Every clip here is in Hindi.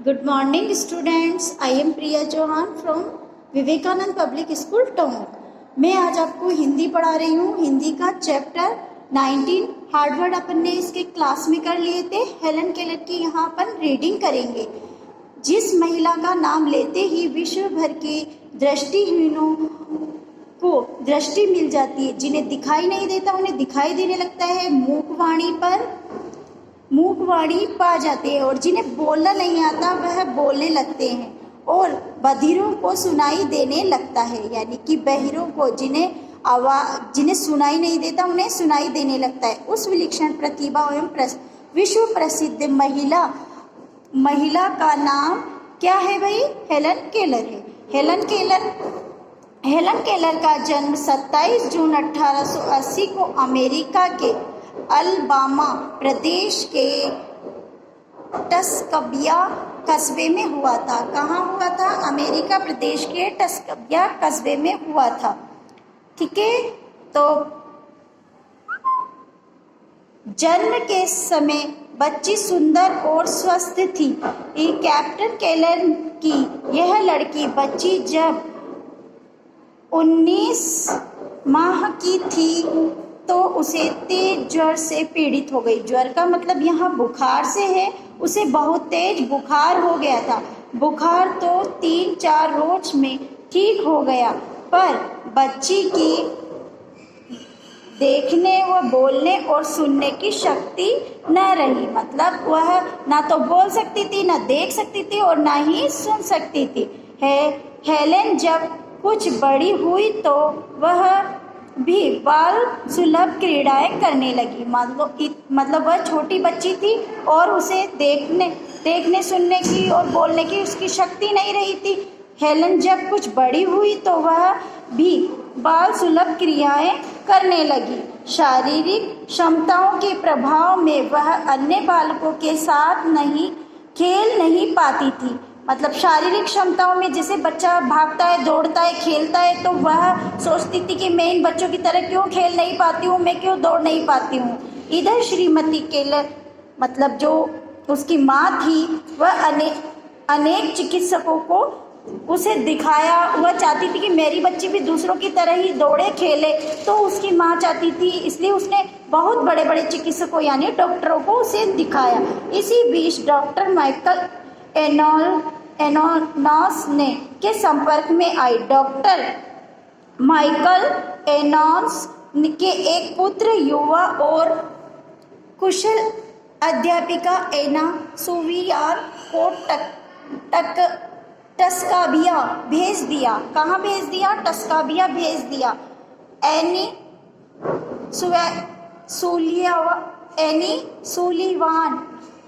Good morning students. I am Priya Chauhan from Vivekananda public school Tonk. मैं आज आपको हिंदी पढ़ा रही हूँ। हिंदी का चैप्टर 19 हार्ड वर्ड अपन ने इसके क्लास में कर लिए थे। हेलन केलर की यहाँ अपन रीडिंग करेंगे। जिस महिला का नाम लेते ही विश्व भर के दृष्टिहीनों को दृष्टि मिल जाती है, जिन्हें दिखाई नहीं देता उन्हें दिखाई देने लगता है, मूकवाणी पा जाते हैं और जिन्हें बोलना नहीं आता वह बोलने लगते हैं, और बधिरों को सुनाई देने लगता है। यानी कि बहिरों को जिन्हें सुनाई नहीं देता उन्हें सुनाई देने लगता है। उस विलक्षण प्रतिभा एवं विश्व प्रसिद्ध महिला का नाम क्या है भाई? हेलन केलर है। हेलन केलर का जन्म 27 जून 1880 को अमेरिका के अलबामा प्रदेश के टस्कबिया कस्बे में हुआ था। कहाँ हुआ था? अमेरिका प्रदेश के टस्कबिया कस्बे में हुआ था। ठीक है, तो जन्म के समय बच्ची सुंदर और स्वस्थ थी। कैप्टन केलर की यह लड़की बच्ची जब 19 माह की थी तो उसे तेज ज्वर से पीड़ित हो गई। ज्वर का मतलब यहाँ बुखार से है। उसे बहुत तेज बुखार हो गया था। बुखार तो 3-4 रोज में ठीक हो गया, पर बच्ची की देखने व बोलने और सुनने की शक्ति न रही। मतलब वह ना तो बोल सकती थी, ना देख सकती थी और ना ही सुन सकती थी। हेलेन जब कुछ बड़ी हुई तो वह भी बाल सुलभ क्रीड़ाएं करने लगी। मतलब वह छोटी बच्ची थी और उसे देखने सुनने की और बोलने की उसकी शक्ति नहीं रही थी। हेलन जब कुछ बड़ी हुई तो वह भी बाल सुलभ क्रियाएं करने लगी। शारीरिक क्षमताओं के प्रभाव में वह अन्य बालकों के साथ खेल नहीं पाती थी। मतलब शारीरिक क्षमताओं में जैसे बच्चा भागता है, दौड़ता है, खेलता है, तो वह सोचती थी कि मैं इन बच्चों की तरह क्यों खेल नहीं पाती हूँ, मैं क्यों दौड़ नहीं पाती हूँ। इधर श्रीमती केलर मतलब जो उसकी माँ थी वह अनेक चिकित्सकों को उसे दिखाया। वह चाहती थी कि मेरी बच्ची भी दूसरों की तरह ही दौड़े खेले, तो उसकी माँ चाहती थी, इसलिए उसने बहुत बड़े बड़े चिकित्सकों यानी डॉक्टरों को उसे दिखाया। इसी बीच डॉक्टर माइकल एनोस ने के संपर्क में आई। डॉक्टर माइकल एनोस के एक पुत्र युवा और कुशल अध्यापिका एना सुवियार को टस्काबिया भेज दिया। कहाँ भेज दिया? टस्काबिया भेज दिया। एनी सुलीवान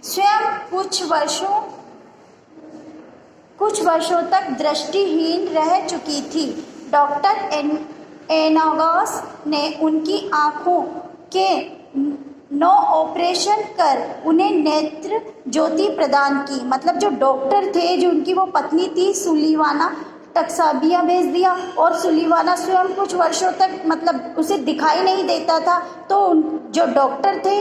स्वयं कुछ वर्षों तक दृष्टिहीन रह चुकी थी। डॉक्टर एनागॉस ने उनकी आंखों के 9 ऑपरेशन कर उन्हें नेत्र ज्योति प्रदान की। मतलब जो डॉक्टर थे, जो उनकी वो पत्नी थी सुलीवाना, टस्काबिया भेज दिया। और सुलीवाना स्वयं कुछ वर्षों तक मतलब उसे दिखाई नहीं देता था, तो जो डॉक्टर थे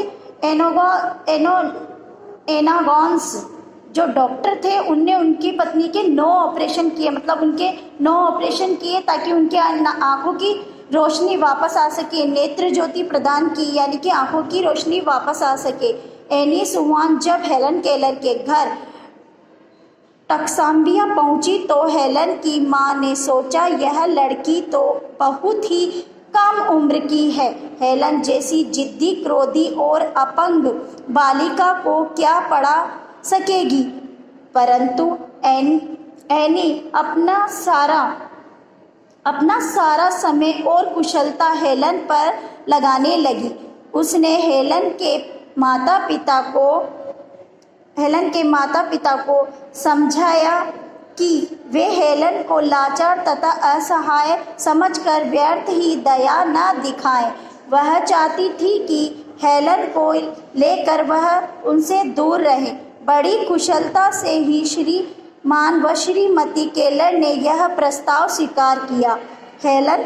एनागॉन्स जो डॉक्टर थे उनने उनकी पत्नी के 9 ऑपरेशन किए। मतलब उनके 9 ऑपरेशन किए ताकि उनके आंखों की रोशनी वापस आ सके। नेत्र ज्योति प्रदान की यानी कि आंखों की रोशनी वापस आ सके। एनी सुवान जब हेलन केलर के घर टक्साम्बिया पहुंची तो हेलन की मां ने सोचा यह लड़की तो बहुत ही कम उम्र की है। हेलन जैसी जिद्दी, क्रोधी और अपंग बालिका को क्या पढ़ा सकेगी। परंतु एनी अपना सारा समय और कुशलता हेलन पर लगाने लगी। उसने हेलन के माता पिता को समझाया कि वे हेलन को लाचार तथा असहाय समझकर व्यर्थ ही दया न दिखाएं। वह चाहती थी कि हेलन को लेकर वह उनसे दूर रहे। बड़ी कुशलता से ही श्रीमान व श्रीमती केलर ने यह प्रस्ताव स्वीकार किया। हेलन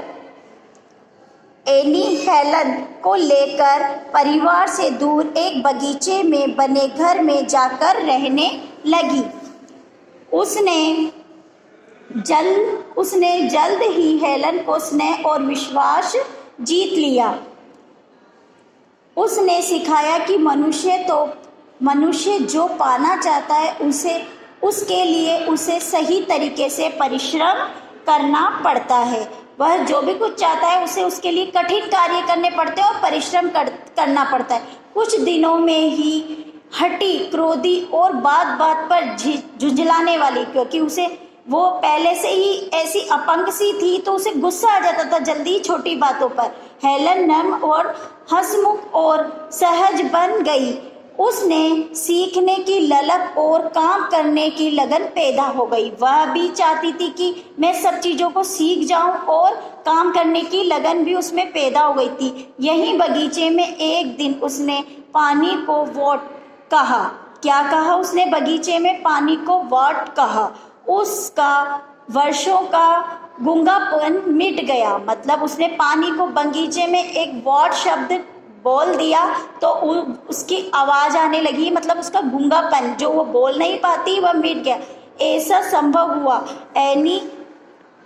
को लेकर परिवार से दूर एक बगीचे में बने घर में जाकर रहने लगी। उसने जल्द ही हेलन को स्नेह और विश्वास जीत लिया। उसने सिखाया कि मनुष्य जो पाना चाहता है उसके लिए उसे सही तरीके से परिश्रम करना पड़ता है। वह जो भी कुछ चाहता है उसे उसके लिए कठिन कार्य करने पड़ते हैं और परिश्रम करना पड़ता है। कुछ दिनों में ही हठी, क्रोधी और बात बात पर झुंझलाने वाली, क्योंकि उसे वो पहले से ही ऐसी अपंग सी थी तो उसे गुस्सा आ जाता था जल्दी छोटी बातों पर। हेलन नर्म और हंसमुख और सहज बन गई। उसने सीखने की ललक और काम करने की लगन पैदा हो गई। वह भी चाहती थी कि मैं सब चीज़ों को सीख जाऊं और काम करने की लगन भी उसमें पैदा हो गई थी। यहीं बगीचे में एक दिन उसने पानी को वॉट कहा। क्या कहा उसने? बगीचे में पानी को वॉट कहा। उसका वर्षों का गूंगापन मिट गया। मतलब उसने पानी को बगीचे में एक वॉट शब्द बोल दिया तो उसकी आवाज़ आने लगी, मतलब उसका गूंगापन जो वो बोल नहीं पाती वह मिट गया। ऐसा संभव हुआ एनी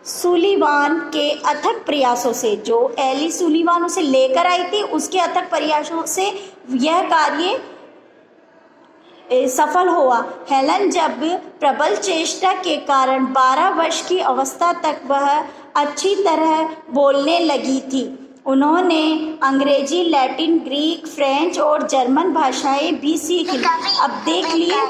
सुलीवान के अथक प्रयासों से। जो एली सुलीवान उसे लेकर आई थी उसके अथक प्रयासों से यह कार्य सफल हुआ। हेलन जब प्रबल चेष्टा के कारण 12 वर्ष की अवस्था तक वह अच्छी तरह बोलने लगी थी। उन्होंने अंग्रेजी, लैटिन, ग्रीक, फ्रेंच और जर्मन भाषाएं भी सीख ली। अब देख लिए